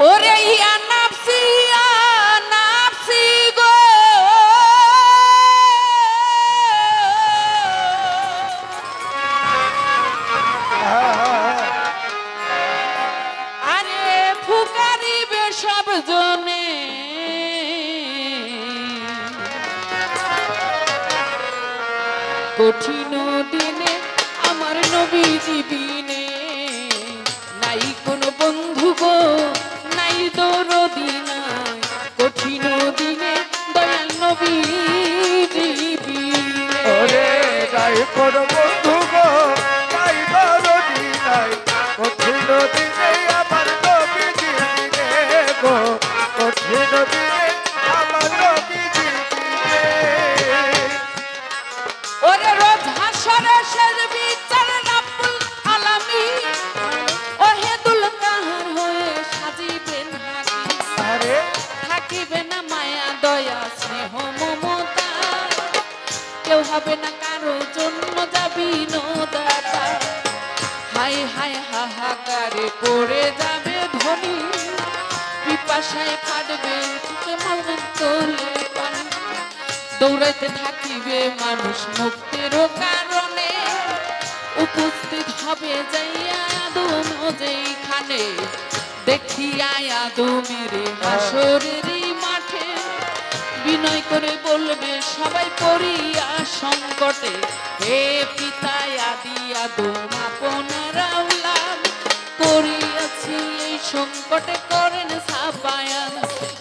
ওরে ইয়া নাফসি গো আরে ফুকারিবে সব জনে কঠিন দিনে আমার নবীজি বিনে নাই কোনো বন্ধু গো নাই দরদি নাই কঠিন দিনে দয়াল নবীজি বিনে ওরে নাই কোনো বন্ধু গো নাই দরদি নাই কঠিন দিনে আমার নবীজি বিনে গো কঠিন দিনে আমার নবীজি বিনে ওরে রোজ হাসরে শেষ বিচার রাব্বুল আলামিন ওহে দুলকাহার হয়ে সাজিবেন হাকিম আরে থাকিবে না মায়া দয়া স্নেহ মমতা কেউ হবে না কারো জন্য যাবি নদাতা হায় হায় হাহাকারে পড়ে যাবে ধনী পিপাসায় ফাটবে চোখে মালবেন তোলে পানি দৌড়াইতে থাকিবে মানুষ মুক্তির কারণে উপস্থিত হবে যাইয়া আদম যেইখানে দেখিয়া আদমের হাসরের মাঠে বিনয় করে বলবে সবাই পড়িয়া সংকটে হে পিতা আদি আদম আপনারা উলাম করিয়াছি এই সংকটে করেন সাফায়ান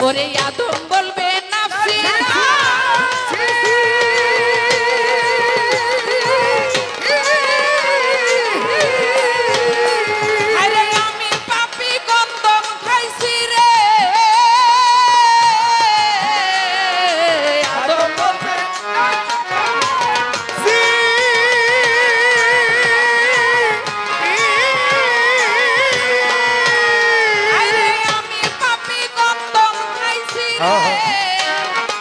ওরে আদম বলবে নাফসি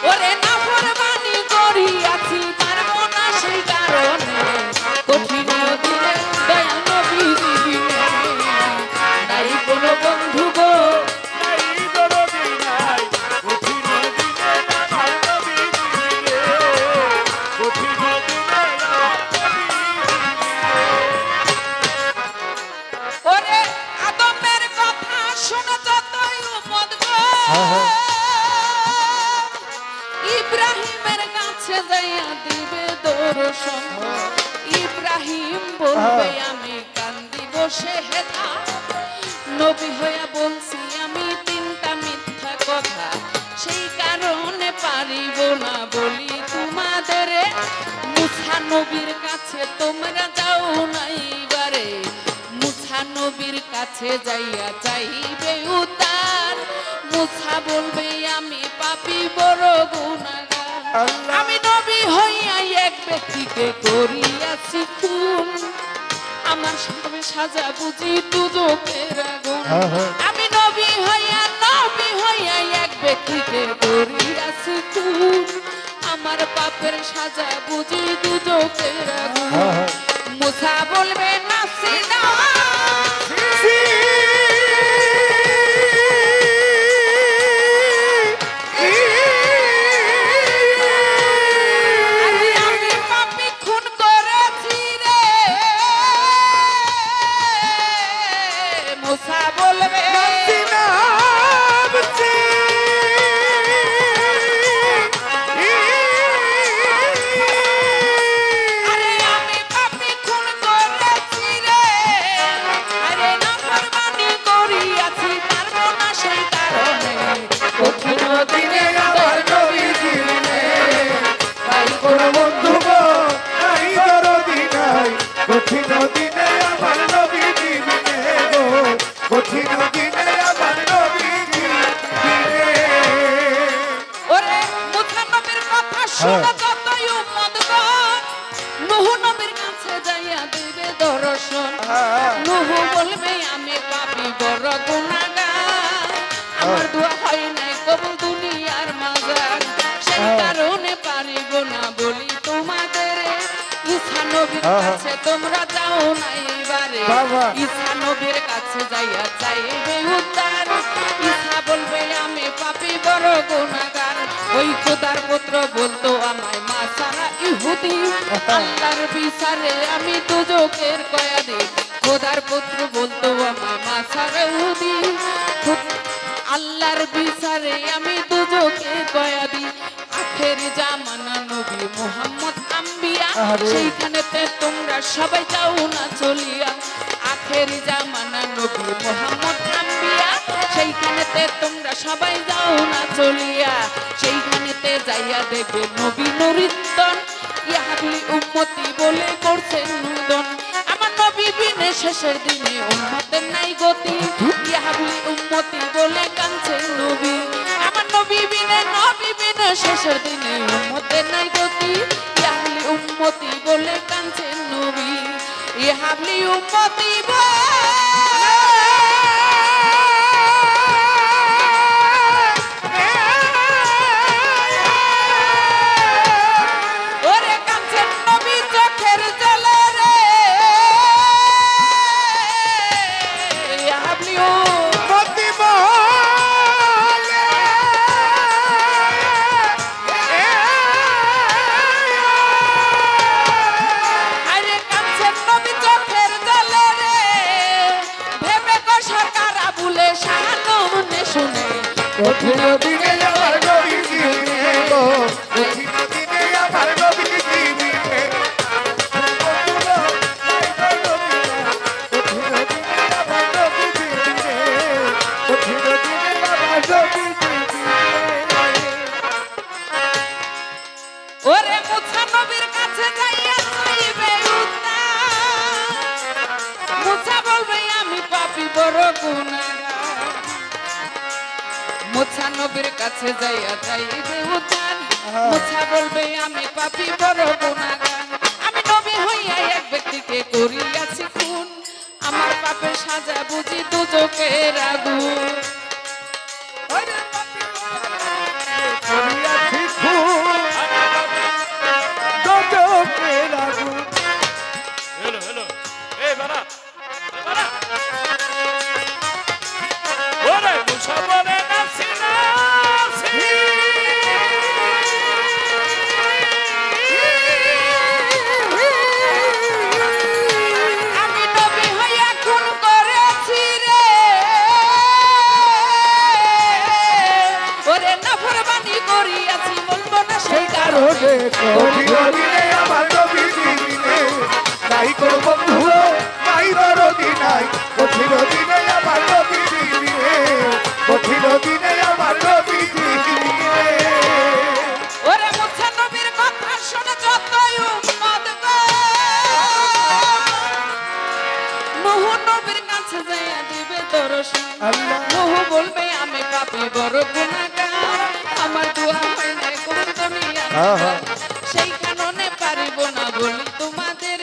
ওরে নাফরমানি করিয়াছি পারবো না সেই কারণে কঠিন দিনে দয়াল নবীজি বিনে নাই কোনো বন্ধু গো নাই দরদি নাই কঠিন দিনে আমার নবীজি বিনে কঠিন দিনে আমার ওরে আদমের কথা শুনে যতই উম্মত গো ইব্রাহিমের কাছে যাইয়া দিবে দর্শন ইব্রাহিম বলবে আমি কান্দি বসে হেথা নবী হইয়া বলছি আমি তিনটা মিথ্যা কথা সেই কারণে পারিব না বলি তোমাদের মুসা নবীর কাছে তোমরা যাও নাইবারে মুসা নবীর কাছে যাইয়া চাইবে উদ্ধার মুসা বলবে আমি পাপী বড় গুনাহগার আমি নবী হইয়া এক ব্যক্তিকে করিয়াছি খুন আমার সামনে সাজা বুঝি দুজকের আগুন আমি নবী হইয়া এক ব্যক্তিকে করিয়াছি খুন আমার পাপের সাজা বুঝি দুজকের আগুন মুসা বলবে নাফসি কঠিন দিনে আমার নবীজি বিনে গো কঠিন দিনে আমার নবীজি বিনে ওরে মুসা নবীর কথা শুনে যতই উম্মত গো নূহ নবীর কাছে যাইয়া দিবে দর্শন নূহ বলবে আমি পাপী বড় গুনাহগার আমার দোয়া হয় নাই কবুল দুনিয়ার মাজার সেই কারণে পারিব না বলি তোমাদের ঈসা নবীর কাছে তোমরা যাও না এবারে ঈসা নবীর কাছে যাইয়া চাইবে উদ্ধার গুনাহগার ওই খোদার পুত্র বলতো আমায় মা সারা ইহুদি আল্লাহর বিচারে আমি দুজকের কয়াদি খোদার পুত্র বলতো আমায় মা সারা ইহুদি আল্লাহর বিচারে আমি দুজকের কয়াদি আখের জামানা নবী মুহাম্মদ আম্বিয়া সেইখানেতে তোমরা সবাই যাও না চলিয়া আখের জামানা নবী মুহাম্মদ আম্বিয়া সেইখানেতে তোমরা সবাই যাও না চলিয়া সেইখানেতে যাইয়া দেবে নবী নরিতন ইহাবলি উম্মতি বলে করছেন নুদন আমার নবী বিনে শেষের দিনে উম্মতের নাই গতি ইহাবলি উম্মতি বলে কাঁদছেন নবী আমার নবী বিনে শেষের দিনে উম্মতের নাই গতি ইহাবলি উম্মতি বলে কাঁদছেন নবী ইহাবলি উম্মতি কঠিন দিনে আমার নবী দিনে গো কঠিন দিনে আমার নবী দিনে কঠিন দিনে আমার নবী ওরে মুসা নবীর কাছে যাইয়া চাইবে উদ্ধার মুসা বলবে আমি পাপী বড় গুনাহগার মুসা নবীর কাছে যাইয়া চাইবে উদ্ধার মুসা বলবে আমি পাপী বড় গুনাহগার আমি নবী হইয়া এক ব্যক্তিকে করিয়াছি খুন আমার পাপের সাজা বুঝি দুজকের আগুন করিয়াছি খুন দুজকের আগুন হ্যালো হ্যালো এই বাড়া ওরে মুসা বলে নাসি নাসি আমি নবী হইয়া খুন করেছি রে ওরে নাফরমানি করিয়াছি বলবো না সেই কারণে কঠিন দিনে আমার নবী দিনে নাই কোনো বন্ধু নাই দরদি নাই কঠিন দিনে আমার নবী দিনে কঠিন দিনে আমার নবী দিনে ওরে মুসা নবীর কথা শুনে যতই উম্মত গো নূহ নবীর কাছে যাইয়া দিবে দর্শন আল্লাহ নূহ বলবে আমি পাপী বড় গুনাহগার আমার দোয়া হয় না কোন দুনিয়া সেই কারণে পারিব না বলি তোমাদের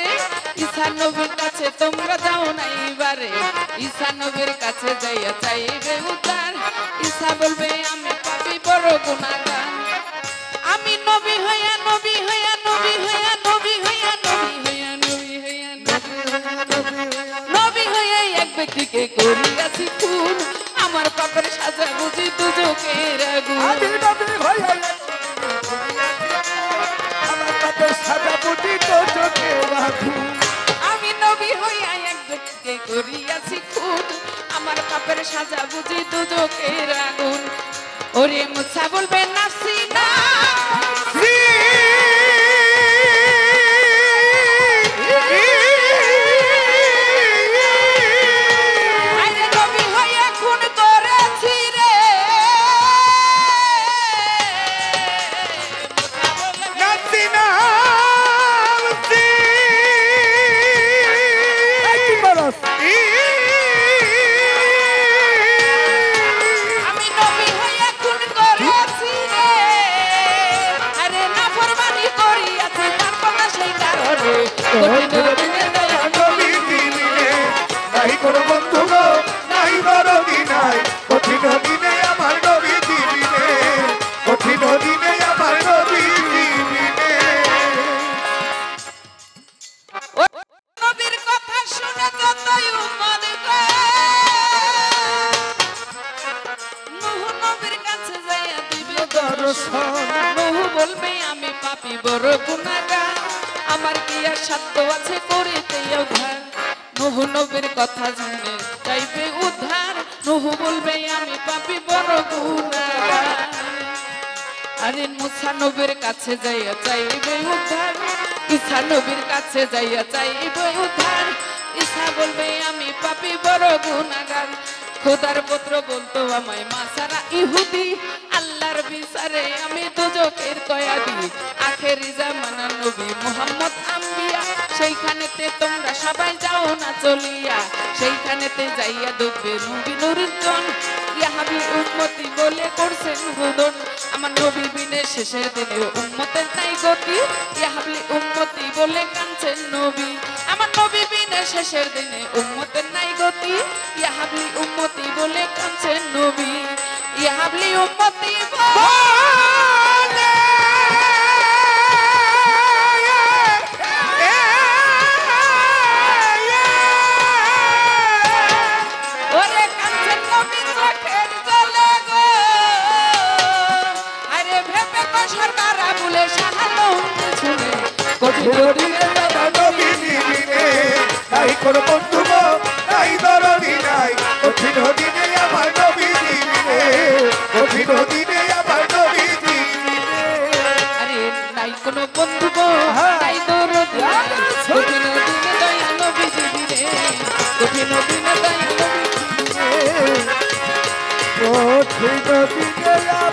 ঈসা নবীর কাছে তোমরা যাও না এবারে ঈসা নবীর কাছে যাইয়া চাইবে উদ্ধার ঈসা বলবে আমি পাপী বড় গুনাহগার আমি নবী হইয়া নবী হইয়া নবী হইয়া নবী হইয়া নবী হইয়া নবী হইয়া নবী হইয়া এক ব্যক্তিকে করিয়াছি খুন আমার পাপের সাজা বুঝি দুজকের আগুন আমি নবী হইয়া আমার পাপের সাজা বুঝি দুজকের আগুন আমি নবী হইয়া এক ব্যক্তিকে করিয়াছি খুন আমার পাপের সাজা বুঝি দুজকের আগুন ওরে মুসা বলবে নাফসি নাফসি আরে নবী হইয়া খুন করেছি রে মুসা বলবে নাচি নাচি কি বলস আমি নবী হইয়া খুন করেছি রে আরে নাফরমানি করিয়াছি তারপর না সেই কারণে কঠিন দিনে দয়া নবী দিনে নাই কোনো বন্ধু গো নাই দরদি নাই কঠিন দিনে আমার নবী দিনে কঠিন দিনে আমার নবী দিনে ও নবীর কথা শুনে যতই উম্মত গো নূহ নবীর কাছে যাইয়া দিবে দর্শন নূহ বলবে আমি পাপী বড় গুনাহগার আমার কি আর সাধ্য আছে করিতে উদ্ধার নূহ নবীর কথা শুনে চাইবে উদ্ধার নূহ বলবে আমি পাপী বড় গুনাহগার আরে মুসা নবীর কাছে যাইয়া চাইবে উদ্ধার ঈসা নবীর কাছে যাইয়া চাইবে উদ্ধার ঈসা বলবে আমি পাপী বড় গুনাহগার খোদার পুত্র বলতো আমায় মাসারা ইহুদি আল্লাহর বিচারে আমি দুজকের কয়াদি আখেরি জামানার নবী মুহাম্মদ আম্বিয়া সেইখানেতে তোমরা সবাই যাও না চলিয়া সেইখানেতে যাইয়া দেখবে নবী নূরের জন ইয়াহাবি উম্মতি বলে করছেন হুদন আমার নবী বিনে শেষের দিনে উম্মতের নাই গতি ইয়াহাবি উম্মতি বলে কাঁদছেন নবী আমার নবী বিনে শেষের দিনে উম্মতের নাই গতি ইয়াহাবি উম্মতি বলে কাঁদছেন নবী ইয়াহাবি উম্মতি ওরে কাঁদছেন নবী চোখের জলে গো আরে ভেবে কষার কারা বলে সাহালো শুনে কঠিন দিনে আমার নবী দিনে নাই কোন বন্ধু গো নাই দরদি নাই কঠিন দিনে আমার নবী দিনে কঠিন দিনে আমার নবী দিনে আরে নাই কোনো বন্ধু গো নাই দরদি কঠিন দিনে দয়া নবী দিনে কঠিন দিনে দয়া নবী কঠিন দিনে